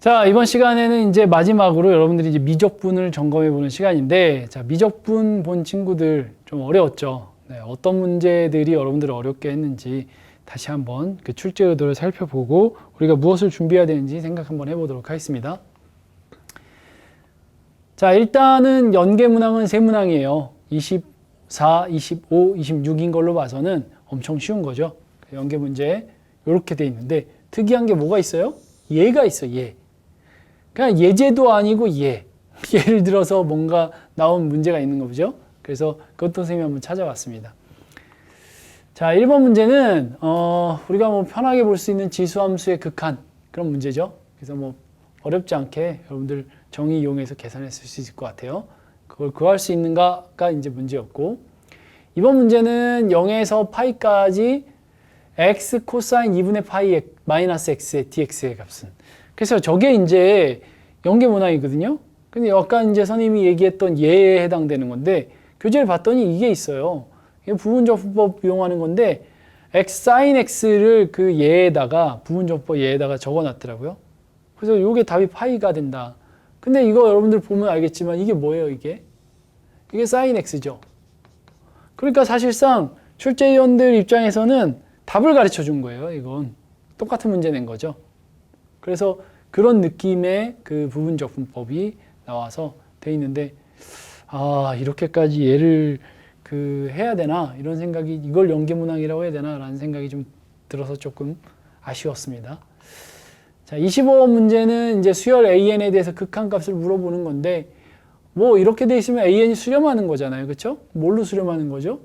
자, 이번 시간에는 이제 마지막으로 여러분들이 이제 미적분을 점검해 보는 시간인데, 자, 미적분 본 친구들 좀 어려웠죠? 네, 어떤 문제들이 여러분들을 어렵게 했는지 다시 한번 그 출제 의도를 살펴보고 우리가 무엇을 준비해야 되는지 생각 한번 해보도록 하겠습니다. 자, 일단은 연계문항은 세 문항이에요. 24, 25, 26인 걸로 봐서는 엄청 쉬운 거죠. 연계 문제 이렇게 돼 있는데 특이한 게 뭐가 있어요? 예가 있어, 예. 그냥 예제도 아니고 예. 예를 들어서 뭔가 나온 문제가 있는 거죠. 그래서 그것도 선생님이 한번 찾아봤습니다. 자, 1번 문제는 우리가 뭐 편하게 볼 수 있는 지수함수의 극한 그런 문제죠. 그래서 뭐 어렵지 않게 여러분들 정의 이용해서 계산했을 수 있을 것 같아요. 그걸 구할 수 있는가가 이제 문제였고, 이번 문제는 0에서 파이까지 x 코사인 2분의 파이 마이너스 x의 dx의 값은, 그래서 저게 이제 연계문항이거든요. 근데 약간 이제 선생님이 얘기했던 예에 해당되는 건데, 교재를 봤더니 이게 있어요. 이게 부분적분법 이용하는 건데 x sin x를 그 예에다가 부분적분법 예에다가 적어놨더라고요. 그래서 이게 답이 파이가 된다. 근데 이거 여러분들 보면 알겠지만 이게 뭐예요, 이게? 이게 sin x죠. 그러니까 사실상 출제위원들 입장에서는 답을 가르쳐 준 거예요. 이건 똑같은 문제 낸 거죠. 그래서 그런 느낌의 그 부분적분법이 나와서 돼 있는데, 아, 이렇게까지 얘를 해야 되나 이런 생각이, 이걸 연계문항이라고 해야 되나 라는 생각이 좀 들어서 조금 아쉬웠습니다. 자, 25번 문제는 이제 수열 AN에 대해서 극한값을 물어보는 건데, 뭐 이렇게 돼 있으면 AN이 수렴하는 거잖아요. 그렇죠? 뭘로 수렴하는 거죠?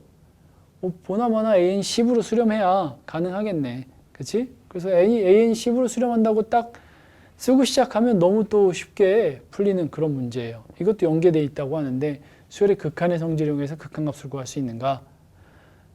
뭐 보나마나 AN 10으로 수렴해야 가능하겠네. 그렇지? 그래서 AN 10으로 수렴한다고 딱 쓰고 시작하면 너무 또 쉽게 풀리는 그런 문제예요. 이것도 연계되어 있다고 하는데, 수열의 극한의 성질을 이용해서 극한값을 구할 수 있는가?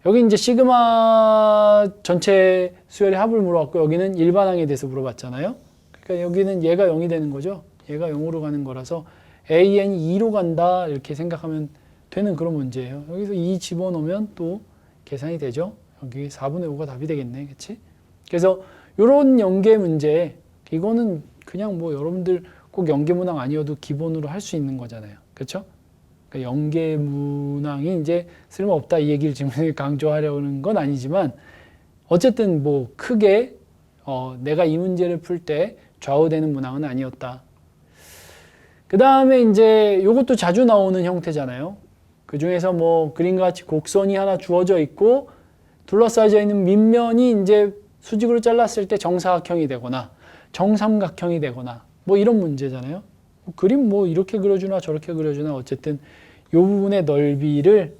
여기 이제 시그마 전체 수열의 합을 물어봤고, 여기는 일반항에 대해서 물어봤잖아요. 그러니까 여기는 얘가 0이 되는 거죠. 얘가 0으로 가는 거라서 AN이 2로 간다 이렇게 생각하면 되는 그런 문제예요. 여기서 2 집어넣으면 또 계산이 되죠. 여기 4분의 5가 답이 되겠네. 그치? 그래서 이런 연계 문제, 이거는 그냥 뭐 여러분들 꼭 연계문항 아니어도 기본으로 할 수 있는 거잖아요. 그렇죠? 그러니까 연계문항이 이제 쓸모없다 이 얘기를 지금 강조하려는 건 아니지만, 어쨌든 뭐 크게 내가 이 문제를 풀 때 좌우되는 문항은 아니었다. 그 다음에 이제 이것도 자주 나오는 형태잖아요. 그 중에서 뭐 그림과 같이 곡선이 하나 주어져 있고 둘러싸여져 있는 밑면이 이제 수직으로 잘랐을 때 정사각형이 되거나 정삼각형이 되거나 뭐 이런 문제잖아요. 그림 뭐 이렇게 그려주나 저렇게 그려주나 어쨌든 이 부분의 넓이를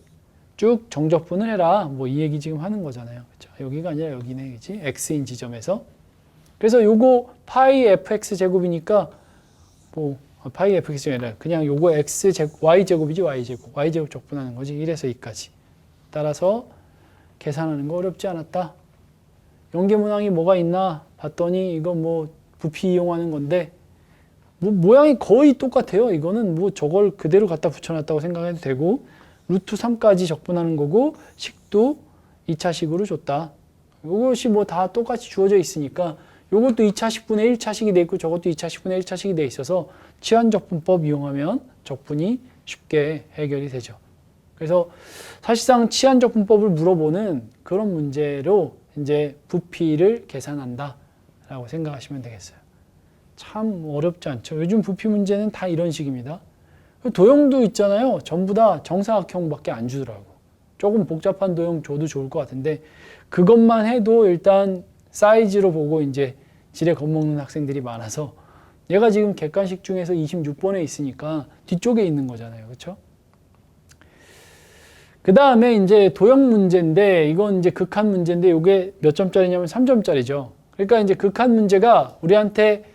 쭉 정적분을 해라. 뭐 이 얘기 지금 하는 거잖아요. 그렇죠? 여기가 아니라 여기네. 그치? x인 지점에서. 그래서 요거 파이 fx 제곱이니까 뭐 파이 fx가 아니라 그냥 요거 x 제곱, y 제곱이지 y 제곱 적분하는 거지. 1에서 2까지. 따라서 계산하는 거 어렵지 않았다. 연계문항이 뭐가 있나 봤더니 이거 뭐 부피 이용하는 건데 뭐 모양이 거의 똑같아요. 이거는 뭐 저걸 그대로 갖다 붙여놨다고 생각해도 되고, 루트 3까지 적분하는 거고, 식도 2차식으로 줬다. 이것이 뭐 다 똑같이 주어져 있으니까 이것도 2차식분의 1차식이 돼 있고 저것도 2차식분의 1차식이 돼 있어서 치환적분법 이용하면 적분이 쉽게 해결이 되죠. 그래서 사실상 치환적분법을 물어보는 그런 문제로 이제 부피를 계산한다 라고 생각하시면 되겠어요. 참 어렵지 않죠. 요즘 부피 문제는 다 이런 식입니다. 도형도 있잖아요. 전부 다 정사각형밖에 안 주더라고. 조금 복잡한 도형 줘도 좋을 것 같은데 그것만 해도 일단 사이즈로 보고 이제 지레 겁먹는 학생들이 많아서, 얘가 지금 객관식 중에서 26번에 있으니까 뒤쪽에 있는 거잖아요. 그렇죠? 그 다음에 이제 도형 문제인데, 이건 이제 극한 문제인데 이게 몇 점짜리냐면 3점짜리죠. 그러니까 이제 극한 문제가 우리한테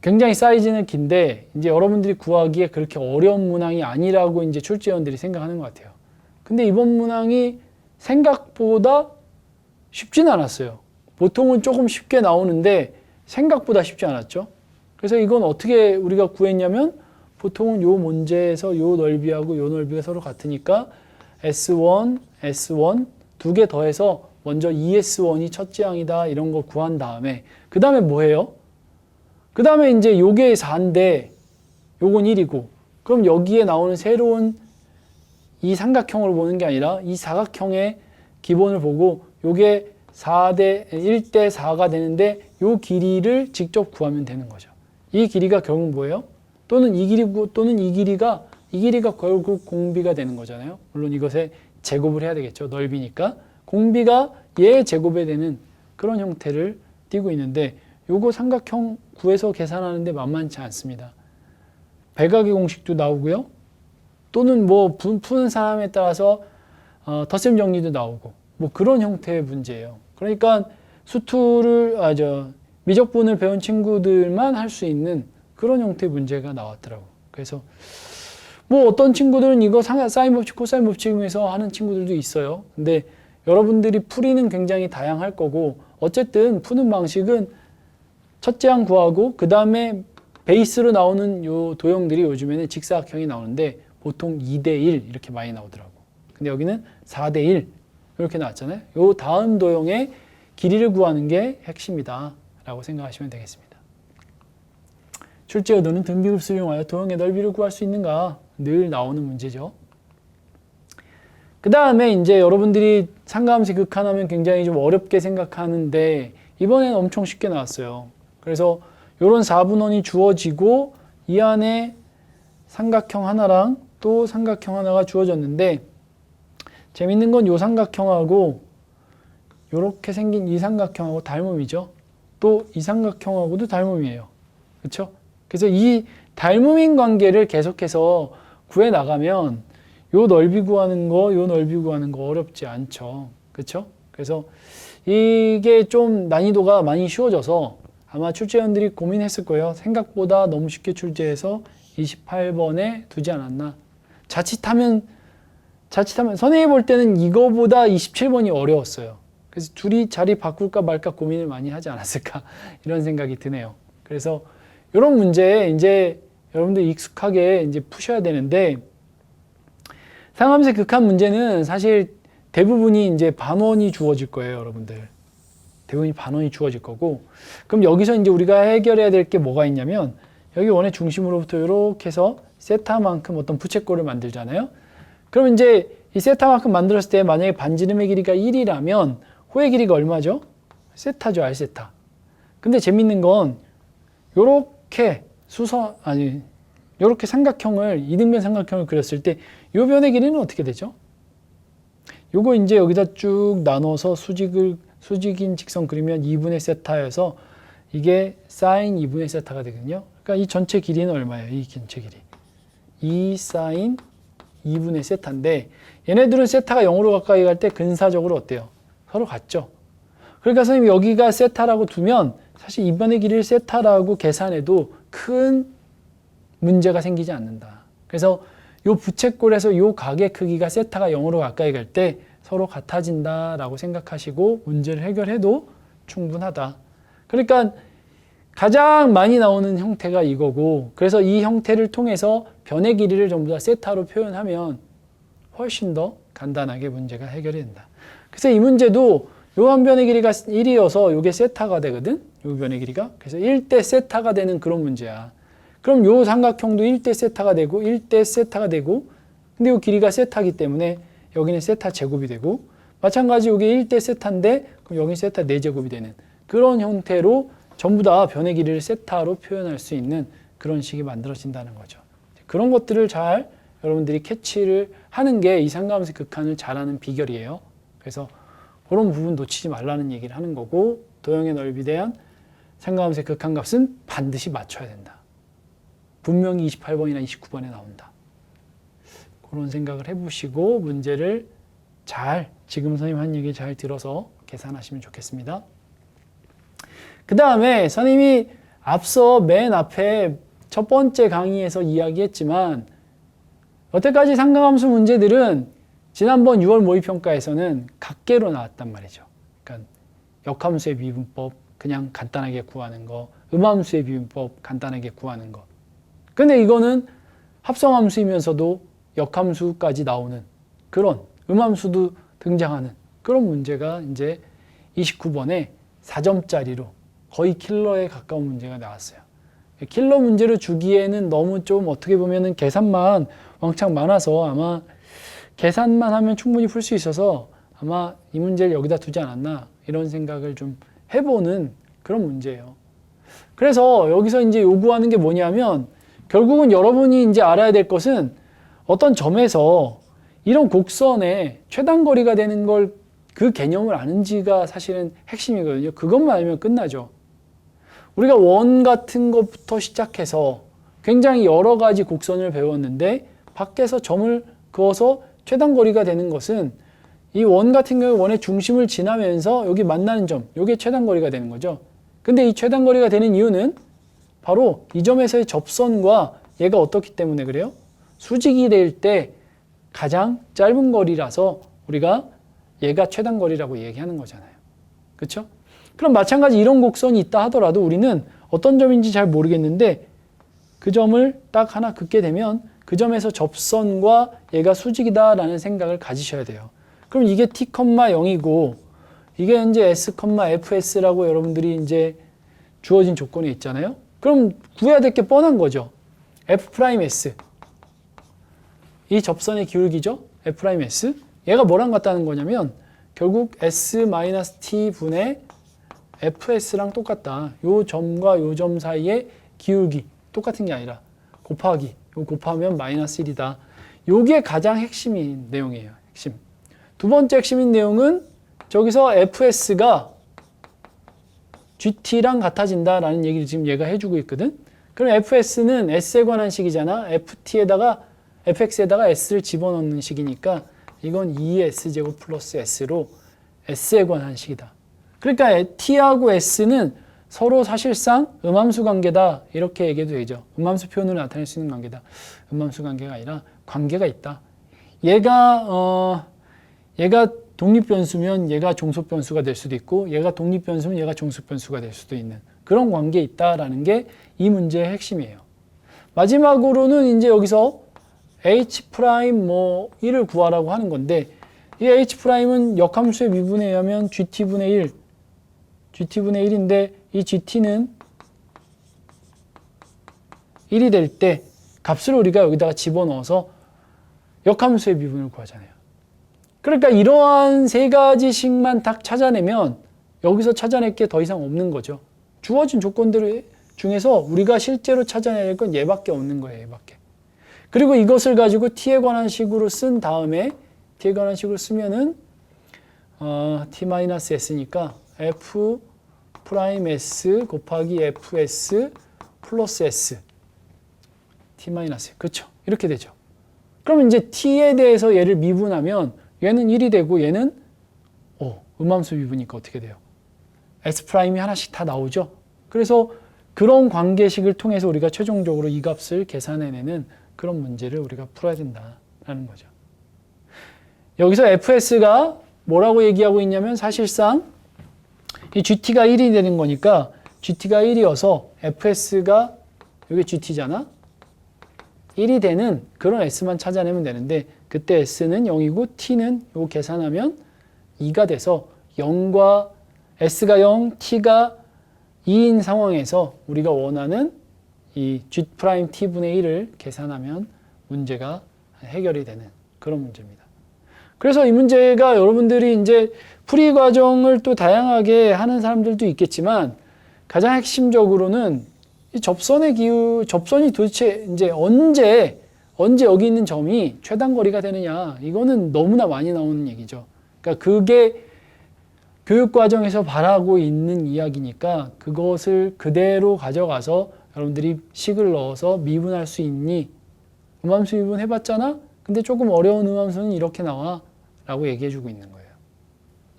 굉장히 사이즈는 긴데 이제 여러분들이 구하기에 그렇게 어려운 문항이 아니라고 이제 출제위원들이 생각하는 것 같아요. 근데 이번 문항이 생각보다 쉽진 않았어요. 보통은 조금 쉽게 나오는데 생각보다 쉽지 않았죠. 그래서 이건 어떻게 우리가 구했냐면, 보통은 요 문제에서 요 넓이하고 요 넓이가 서로 같으니까 S1, S1 두 개 더해서 먼저 ES1이 첫째 항이다 이런 거 구한 다음에 그 다음에 뭐 해요? 그 다음에 이제 요게 4인데 요건 1이고 그럼 여기에 나오는 새로운 이 삼각형을 보는 게 아니라 이 사각형의 기본을 보고 요게 1대 4가 되는데 요 길이를 직접 구하면 되는 거죠. 이 길이가 결국 뭐예요? 또는 이 길이가 결국 공비가 되는 거잖아요. 물론 이것에 제곱을 해야 되겠죠. 넓이니까. 공비가 얘 제곱에 되는 그런 형태를 띄고 있는데 요거 삼각형 구해서 계산하는데 만만치 않습니다. 백악의 공식도 나오고요. 또는 뭐 푸는 사람에 따라서 덧셈 정리도 나오고 뭐 그런 형태의 문제예요. 그러니까 미적분을 배운 친구들만 할 수 있는 그런 형태의 문제가 나왔더라고. 그래서 뭐 어떤 친구들은 이거 사인 법칙, 코사인 법칙에서 하는 친구들도 있어요. 근데 여러분들이 풀이는 굉장히 다양할 거고 어쨌든 푸는 방식은 첫째 항 구하고 그 다음에 베이스로 나오는 요 도형들이 요즘에는 직사각형이 나오는데 보통 2대1 이렇게 많이 나오더라고. 근데 여기는 4대1 이렇게 나왔잖아요. 요 다음 도형의 길이를 구하는 게 핵심이다 라고 생각하시면 되겠습니다. 출제어도는 등비급수를 이용하여 도형의 넓이를 구할 수 있는가 늘 나오는 문제죠. 그 다음에 이제 여러분들이 상가함수 극한하면 굉장히 좀 어렵게 생각하는데 이번에는 엄청 쉽게 나왔어요. 그래서 이런 4분원이 주어지고 이 안에 삼각형 하나랑 또 삼각형 하나가 주어졌는데 재밌는 건 이 삼각형하고 이렇게 생긴 이 삼각형하고 닮음이죠. 또 이 삼각형하고도 닮음이에요. 그렇죠? 그래서 이 닮음인 관계를 계속해서 구해 나가면 요 넓이 구하는 거, 요 넓이 구하는 거 어렵지 않죠. 그렇죠? 그래서 이게 좀 난이도가 많이 쉬워져서 아마 출제원들이 고민했을 거예요. 생각보다 너무 쉽게 출제해서 28번에 두지 않았나. 자칫하면 선생님이 볼 때는 이거보다 27번이 어려웠어요. 그래서 둘이 자리 바꿀까 말까 고민을 많이 하지 않았을까 이런 생각이 드네요. 그래서 이런 문제에 이제 여러분들 익숙하게 이제 푸셔야 되는데 상함수의 극한 문제는 사실 대부분이 이제 반원이 주어질 거예요, 여러분들. 대부분이 반원이 주어질 거고 그럼 여기서 이제 우리가 해결해야 될 게 뭐가 있냐면 여기 원의 중심으로부터 이렇게 해서 세타만큼 어떤 부채꼴을 만들잖아요. 그럼 이제 이 세타만큼 만들었을 때 만약에 반지름의 길이가 1이라면 호의 길이가 얼마죠? 세타죠, R세타. 근데 재밌는 건 요렇게 요렇게 삼각형을 이등변 삼각형을 그렸을 때 요 변의 길이는 어떻게 되죠? 요거 이제 여기다 쭉 나눠서 수직인 직선 그리면 2분의 세타여서 이게 사인 2분의 세타가 되거든요. 그러니까 이 전체 길이는 얼마예요? 이 전체 길이. 2 사인 2분의 세타인데 얘네들은 세타가 0으로 가까이 갈 때 근사적으로 어때요? 서로 같죠? 그러니까 선생님이 여기가 세타라고 두면 사실 이 변의 길이를 세타라고 계산해도 큰 문제가 생기지 않는다. 그래서 요 부채꼴에서 요 각의 크기가 세타가 0으로 가까이 갈 때 서로 같아진다라고 생각하시고 문제를 해결해도 충분하다. 그러니까 가장 많이 나오는 형태가 이거고 그래서 이 형태를 통해서 변의 길이를 전부 다 세타로 표현하면 훨씬 더 간단하게 문제가 해결이 된다. 그래서 이 문제도 요 한 변의 길이가 1이어서 요게 세타가 되거든. 요 변의 길이가. 그래서 1대 세타가 되는 그런 문제야. 그럼 요 삼각형도 1대 세타가 되고 1대 세타가 되고 근데 요 길이가 세타이기 때문에 여기는 세타 제곱이 되고 마찬가지 요게 1대 세타인데 그럼 여기 세타 4제곱이 되는 그런 형태로 전부 다 변의 길이를 세타로 표현할 수 있는 그런 식이 만들어진다는 거죠. 그런 것들을 잘 여러분들이 캐치를 하는 게 이 삼가함수의 극한을 잘하는 비결이에요. 그래서 그런 부분 놓치지 말라는 얘기를 하는 거고 도형의 넓이에 대한 삼가함수의 극한값은 반드시 맞춰야 된다. 분명히 28번이나 29번에 나온다. 그런 생각을 해보시고 문제를 잘 지금 선생님 한 얘기 잘 들어서 계산하시면 좋겠습니다. 그 다음에 선생님이 앞서 맨 앞에 첫 번째 강의에서 이야기했지만 여태까지 삼가함수 문제들은 지난번 6월 모의평가에서는 각계로 나왔단 말이죠. 그러니까 역함수의 미분법 그냥 간단하게 구하는 거, 음함수의 미분법 간단하게 구하는 거. 근데 이거는 합성함수이면서도 역함수까지 나오는 그런 음함수도 등장하는 그런 문제가 이제 29번에 4점짜리로 거의 킬러에 가까운 문제가 나왔어요. 킬러 문제로 주기에는 너무 좀 어떻게 보면은 계산만 왕창 많아서 아마 계산만 하면 충분히 풀 수 있어서 아마 이 문제를 여기다 두지 않았나 이런 생각을 좀 해보는 그런 문제예요. 그래서 여기서 이제 요구하는 게 뭐냐면 결국은 여러분이 이제 알아야 될 것은 어떤 점에서 이런 곡선의 최단거리가 되는 걸 그 개념을 아는지가 사실은 핵심이거든요. 그것만 알면 끝나죠. 우리가 원 같은 것부터 시작해서 굉장히 여러 가지 곡선을 배웠는데 밖에서 점을 그어서 최단거리가 되는 것은 이 원 같은 경우 원의 중심을 지나면서 여기 만나는 점, 이게 최단거리가 되는 거죠. 근데 이 최단거리가 되는 이유는 바로 이 점에서의 접선과 얘가 어떻기 때문에 그래요? 수직이 될 때 가장 짧은 거리라서 우리가 얘가 최단거리라고 얘기하는 거잖아요. 그렇죠? 그럼 마찬가지 이런 곡선이 있다 하더라도 우리는 어떤 점인지 잘 모르겠는데 그 점을 딱 하나 긋게 되면 그 점에서 접선과 얘가 수직이다라는 생각을 가지셔야 돼요. 그럼 이게 t, 0이고 이게 이제 s, fs라고 여러분들이 이제 주어진 조건이 있잖아요. 그럼 구해야 될 게 뻔한 거죠. f's. 이 접선의 기울기죠. f's. 얘가 뭐랑 같다는 거냐면 결국 s-t 분의 fs랑 똑같다. 요 점과 요 점 사이의 기울기 똑같은 게 아니라 곱하기. 요 곱하면 마이너스 1이다. 요게 가장 핵심인 내용이에요. 핵심. 두 번째 핵심인 내용은 저기서 fs가 gt랑 같아진다라는 얘기를 지금 얘가 해주고 있거든. 그럼 fs는 s에 관한 식이잖아. fx에다가 s를 집어넣는 식이니까 이건 2s제곱 플러스 s로 s에 관한 식이다. 그러니까 t하고 s는 서로 사실상 음함수 관계다 이렇게 얘기해도 되죠. 음함수 표현으로 나타낼 수 있는 관계다. 음함수 관계가 아니라 관계가 있다. 얘가 독립변수면 얘가 종속변수가 될 수도 있고 얘가 독립변수면 얘가 종속변수가 될 수도 있는 그런 관계에 있다라는 게 이 문제의 핵심이에요. 마지막으로는 이제 여기서 H'1을 구하라고 하는 건데 이 H'은 역함수의 미분에 의하면 GT분의 1인데 이 GT는 1이 될 때 값을 우리가 여기다가 집어넣어서 역함수의 미분을 구하잖아요. 그러니까 이러한 세 가지씩만 딱 찾아내면 여기서 찾아낼 게 더 이상 없는 거죠. 주어진 조건들 중에서 우리가 실제로 찾아내야 될 건 얘밖에 없는 거예요. 얘밖에. 그리고 이것을 가지고 t에 관한 식으로 쓴 다음에 t에 관한 식으로 쓰면은 t-s니까 f'(s) 곱하기 fs 플러스 s t-s 그렇죠? 이렇게 되죠. 그럼 이제 t에 대해서 얘를 미분하면 얘는 1이 되고 얘는 음함수 미분이니까 어떻게 돼요? s''이 하나씩 다 나오죠. 그래서 그런 관계식을 통해서 우리가 최종적으로 이 값을 계산해내는 그런 문제를 우리가 풀어야 된다는 거죠. 여기서 fs가 뭐라고 얘기하고 있냐면 사실상 이 gt가 1이 되는 거니까 gt가 1이어서 fs가 여기 gt잖아. 1이 되는 그런 s만 찾아내면 되는데 그때 s는 0이고 t는 이거 계산하면 2가 돼서 0과 s가 0, t가 2인 상황에서 우리가 원하는 이 G'T분의 1을 계산하면 문제가 해결이 되는 그런 문제입니다. 그래서 이 문제가 여러분들이 이제 풀이 과정을 또 다양하게 하는 사람들도 있겠지만 가장 핵심적으로는 이 접선이 도대체 이제 언제 여기 있는 점이 최단거리가 되느냐 이거는 너무나 많이 나오는 얘기죠. 그러니까 그게 교육과정에서 바라고 있는 이야기니까 그것을 그대로 가져가서 여러분들이 식을 넣어서 미분할 수 있니? 음함수 미분 해봤잖아? 근데 조금 어려운 음함수는 이렇게 나와 라고 얘기해주고 있는 거예요.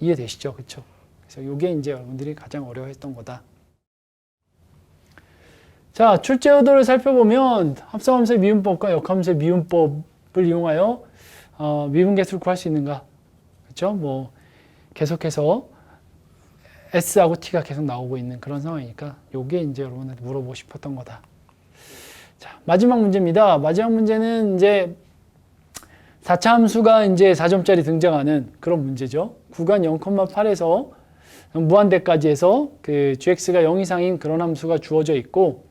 이해되시죠? 그쵸? 그래서 이게 이제 여러분들이 가장 어려워했던 거다. 자, 출제 의도를 살펴보면 합성함수의 미분법과 역함수의 미분법을 이용하여 미분계수를 구할 수 있는가? 그렇죠? 뭐 계속해서 S하고 T가 계속 나오고 있는 그런 상황이니까 요게 이제 여러분한테 물어보고 싶었던 거다. 자, 마지막 문제입니다. 마지막 문제는 이제 4차 함수가 이제 4점짜리 등장하는 그런 문제죠. 구간 0,8에서 무한대까지 해서 그 gx가 0 이상인 그런 함수가 주어져 있고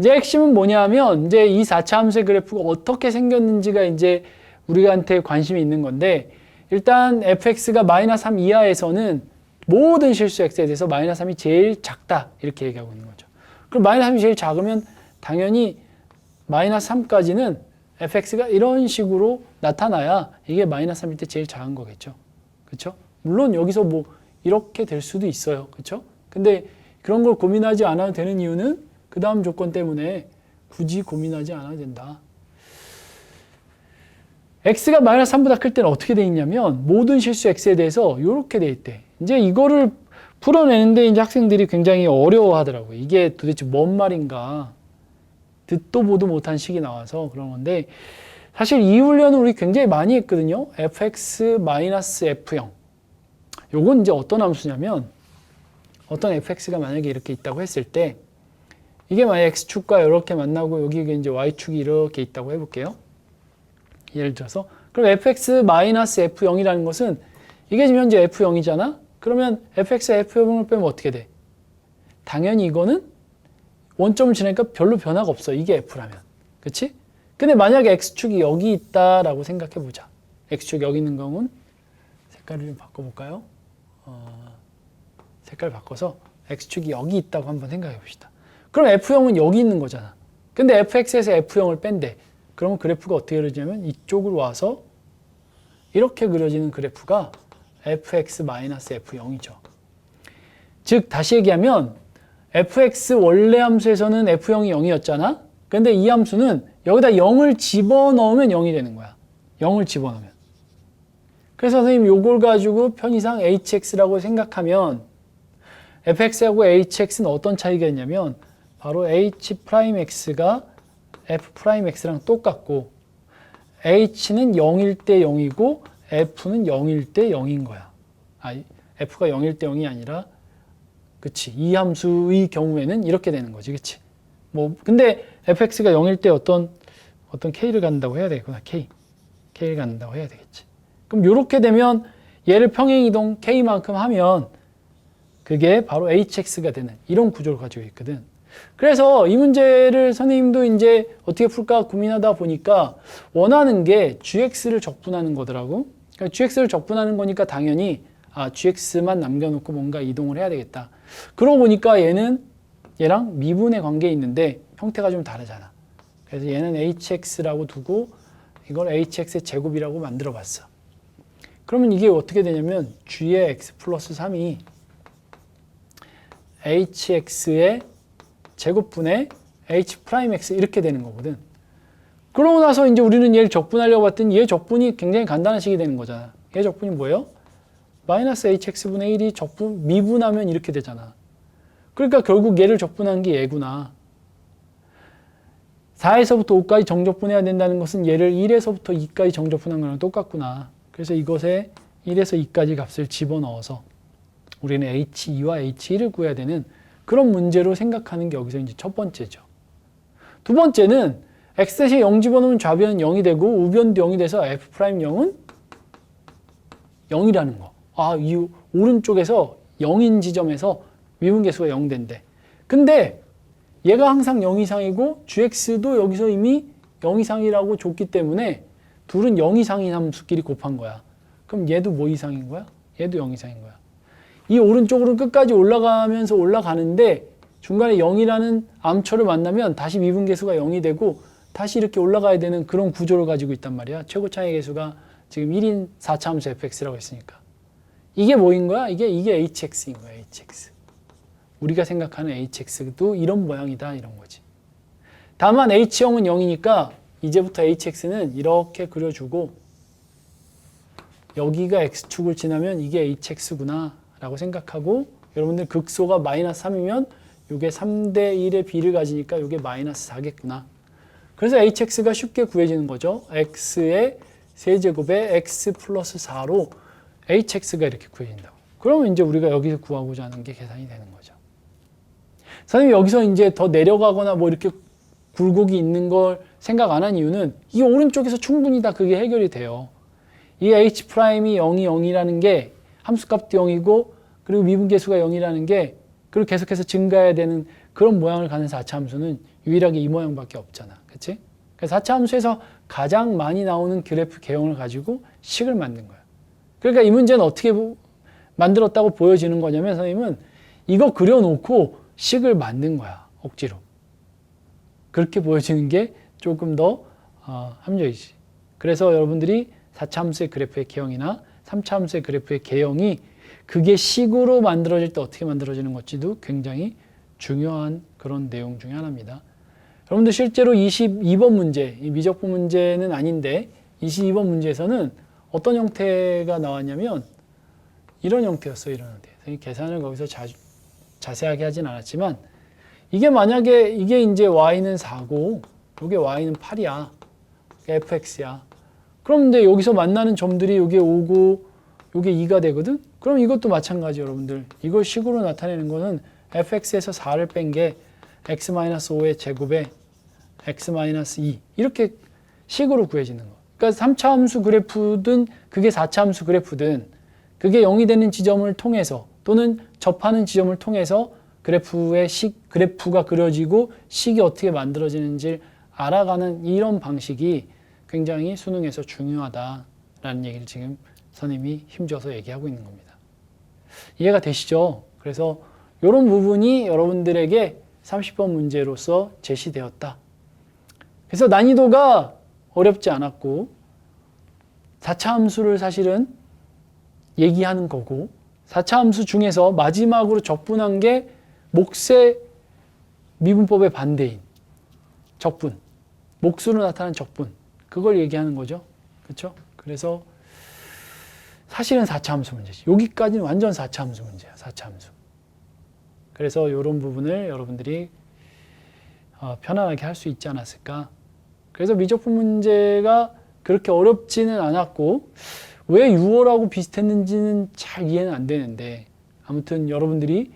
이제 핵심은 뭐냐면 이제 이 4차 함수의 그래프가 어떻게 생겼는지가 이제 우리한테 관심이 있는 건데 일단 fx가 마이너스 3 이하에서는 모든 실수 x에 대해서 마이너스 3이 제일 작다 이렇게 얘기하고 있는 거죠. 그럼 마이너스 3이 제일 작으면 당연히 마이너스 3까지는 fx가 이런 식으로 나타나야 이게 마이너스 3일 때 제일 작은 거겠죠. 그렇죠? 물론 여기서 뭐 이렇게 될 수도 있어요. 그렇죠? 근데 그런 걸 고민하지 않아도 되는 이유는 그 다음 조건 때문에 굳이 고민하지 않아도 된다. x가 마이너스 3보다 클 때는 어떻게 돼 있냐면 모든 실수 x에 대해서 이렇게 돼 있대. 이제 이거를 풀어내는데 이제 학생들이 굉장히 어려워하더라고요. 이게 도대체 뭔 말인가. 듣도 보도 못한 식이 나와서 그런 건데 사실 이 훈련은 우리 굉장히 많이 했거든요. fx-f0. 요건 이제 어떤 함수냐면 어떤 fx가 만약에 이렇게 있다고 했을 때 이게 만약 x축과 이렇게 만나고 여기 이제 y축이 이렇게 있다고 해볼게요. 예를 들어서 그럼 fx-f0이라는 것은 이게 지금 현재 f0이잖아. 그러면 fx, f0을 빼면 어떻게 돼? 당연히 이거는 원점을 지나니까 별로 변화가 없어. 이게 f라면. 그치? 근데 만약에 x축이 여기 있다라고 생각해 보자. x축 여기 있는 경우는 색깔을 좀 바꿔볼까요? 색깔 바꿔서 x축이 여기 있다고 한번 생각해 봅시다. 그럼 f0은 여기 있는 거잖아. 근데 fx에서 f0을 뺀대. 그러면 그래프가 어떻게 그려지냐면 이쪽으로 와서 이렇게 그려지는 그래프가 fx-f0이죠. 즉 다시 얘기하면 fx 원래 함수에서는 f0이 0이었잖아. 근데 이 함수는 여기다 0을 집어넣으면 0이 되는 거야. 0을 집어넣으면. 그래서 선생님 요걸 가지고 편의상 hx라고 생각하면 fx하고 hx는 어떤 차이가 있냐면 바로 h'x가 f'x랑 똑같고 h는 0일 때 0이고 f는 0일 때 0인 거야. f가 0일 때 0이 아니라 그치. 이 함수의 경우에는 이렇게 되는 거지. 그치. 뭐 근데 fx가 0일 때 어떤 k를 갖는다고 해야 되겠구나. k를 갖는다고 해야 되겠지. 그럼 요렇게 되면 얘를 평행이동 k만큼 하면 그게 바로 hx가 되는 이런 구조를 가지고 있거든. 그래서 이 문제를 선생님도 이제 어떻게 풀까 고민하다 보니까 원하는 게 gx를 적분하는 거더라고. 그러니까 gx를 적분하는 거니까 당연히 gx만 남겨놓고 뭔가 이동을 해야 되겠다. 그러고 보니까 얘랑 미분의 관계에 있는데 형태가 좀 다르잖아. 그래서 얘는 hx라고 두고 이걸 hx의 제곱이라고 만들어 봤어. 그러면 이게 어떻게 되냐면 g의 x 플러스 3이 hx의 제곱분의 h'x 이렇게 되는 거거든. 그러고 나서 이제 우리는 얘를 적분하려고 봤더니 얘 적분이 굉장히 간단한 식이 되는 거잖아. 얘 적분이 뭐예요? 마이너스 hx분의 1이 미분하면 이렇게 되잖아. 그러니까 결국 얘를 적분한 게 얘구나. 4에서부터 5까지 정적분해야 된다는 것은 얘를 1에서부터 2까지 정적분한 거랑 똑같구나. 그래서 이것에 1에서 2까지 값을 집어넣어서 우리는 h2와 h1을 구해야 되는 그런 문제로 생각하는 게 여기서 이제 첫 번째죠. 두 번째는 x 대신 0 집어넣으면 좌변은 0이 되고 우변도 0이 돼서 f'0은 0이라는 거. 이 오른쪽에서 0인 지점에서 미분계수가 0 된대. 근데 얘가 항상 0 이상이고 gx도 여기서 이미 0 이상이라고 줬기 때문에 둘은 0 이상인 함수끼리 곱한 거야. 그럼 얘도 뭐 이상인 거야? 얘도 0 이상인 거야. 이 오른쪽으로 끝까지 올라가면서 올라가는데 중간에 0이라는 암초를 만나면 다시 미분계수가 0이 되고 다시 이렇게 올라가야 되는 그런 구조를 가지고 있단 말이야. 최고차의 계수가 지금 1인 4차 함수 fx라고 했으니까. 이게 뭐인 거야? 이게 hx인 거야. hx. 우리가 생각하는 hx도 이런 모양이다 이런 거지. 다만 h형은 0이니까 이제부터 hx는 이렇게 그려주고 여기가 x축을 지나면 이게 hx구나 라고 생각하고 여러분들 극소가 마이너스 3이면 이게 3대 1의 비를 가지니까 이게 마이너스 4겠구나. 그래서 hx가 쉽게 구해지는 거죠. x의 세제곱에 x 플러스 4로 hx가 이렇게 구해진다고. 그러면 이제 우리가 여기서 구하고자 하는 게 계산이 되는 거죠. 선생님이 여기서 이제 더 내려가거나 뭐 이렇게 굴곡이 있는 걸 생각 안 한 이유는 이 오른쪽에서 충분히 다 그게 해결이 돼요. 이 h''이 0이 0이라는 게 함수값도 0이고 그리고 미분계수가 0이라는 게 그리고 계속해서 증가해야 되는 그런 모양을 가는 4차 함수는 유일하게 이 모양밖에 없잖아. 그치? 그래서 4차 함수에서 가장 많이 나오는 그래프 개형을 가지고 식을 만든 거야. 그러니까 이 문제는 어떻게 만들었다고 보여지는 거냐면 선생님은 이거 그려놓고 식을 만든 거야. 억지로. 그렇게 보여지는 게 조금 더 합리적이지. 그래서 여러분들이 4차 함수의 그래프의 개형이나 3차 함수의 그래프의 개형이 그게 식으로 만들어질 때 어떻게 만들어지는 것지도 굉장히 중요한 그런 내용 중에 하나입니다. 여러분들 실제로 22번 문제, 이 미적분 문제는 아닌데 22번 문제에서는 어떤 형태가 나왔냐면 이런 형태였어요. 이런 형태. 계산을 거기서 자세하게 하진 않았지만 이게 만약에 이게 이제 y는 4고 이게 y는 8이야. fx야. 그럼 근데 여기서 만나는 점들이 이게 5고 이게 2가 되거든? 그럼 이것도 마찬가지 여러분들. 이걸 식으로 나타내는 거는 fx에서 4를 뺀 게 x-5의 제곱에 x-2 이렇게 식으로 구해지는 거. 그러니까 3차 함수 그래프든 그게 4차 함수 그래프든 그게 0이 되는 지점을 통해서 또는 접하는 지점을 통해서 그래프가 그려지고 식이 어떻게 만들어지는지 알아가는 이런 방식이 굉장히 수능에서 중요하다라는 얘기를 지금 선생님이 힘줘서 얘기하고 있는 겁니다. 이해가 되시죠? 그래서 이런 부분이 여러분들에게 30번 문제로서 제시되었다. 그래서 난이도가 어렵지 않았고 4차 함수를 사실은 얘기하는 거고 4차 함수 중에서 마지막으로 적분한 게 몫의 미분법의 반대인 적분, 몫으로 나타나는 적분 그걸 얘기하는 거죠. 그렇죠? 그래서 사실은 4차 함수 문제지. 여기까지는 완전 4차 함수 문제야. 4차 함수. 그래서 이런 부분을 여러분들이 편안하게 할 수 있지 않았을까. 그래서 미적분 문제가 그렇게 어렵지는 않았고 왜 6월하고 비슷했는지는 잘 이해는 안 되는데 아무튼 여러분들이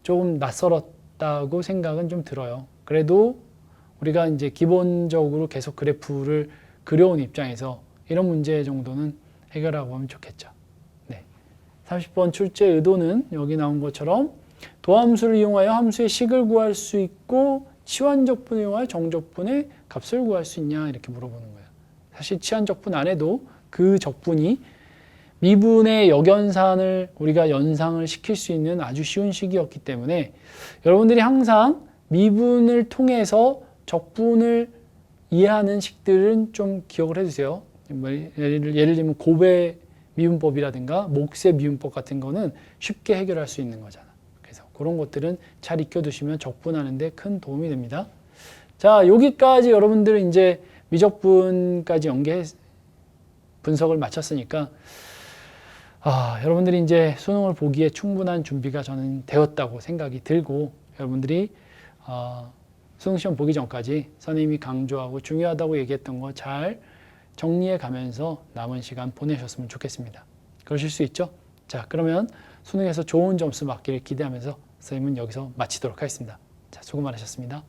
조금 낯설었다고 생각은 좀 들어요. 그래도 우리가 이제 기본적으로 계속 그래프를 그려온 입장에서 이런 문제 정도는 해결하고 하면 좋겠죠. 네. 30번 출제 의도는 여기 나온 것처럼 도함수를 이용하여 함수의 식을 구할 수 있고 치환적분을 이용하여 정적분의 값을 구할 수 있냐 이렇게 물어보는 거예요. 사실 치환적분 안에도 그 적분이 미분의 역연산을 우리가 연상을 시킬 수 있는 아주 쉬운 식이었기 때문에 여러분들이 항상 미분을 통해서 적분을 이해하는 식들은 좀 기억을 해주세요. 예를 들면 곱의 미분법이라든가 몫의 미분법 같은 거는 쉽게 해결할 수 있는 거잖아. 그래서 그런 것들은 잘 익혀두시면 적분하는 데 큰 도움이 됩니다. 자, 여기까지 여러분들은 이제 미적분까지 연계 분석을 마쳤으니까 여러분들이 이제 수능을 보기에 충분한 준비가 저는 되었다고 생각이 들고 여러분들이 수능시험 보기 전까지 선생님이 강조하고 중요하다고 얘기했던 거 잘 정리해 가면서 남은 시간 보내셨으면 좋겠습니다. 그러실 수 있죠? 자, 그러면 수능에서 좋은 점수 맞기를 기대하면서 선생님은 여기서 마치도록 하겠습니다. 자, 수고 많으셨습니다.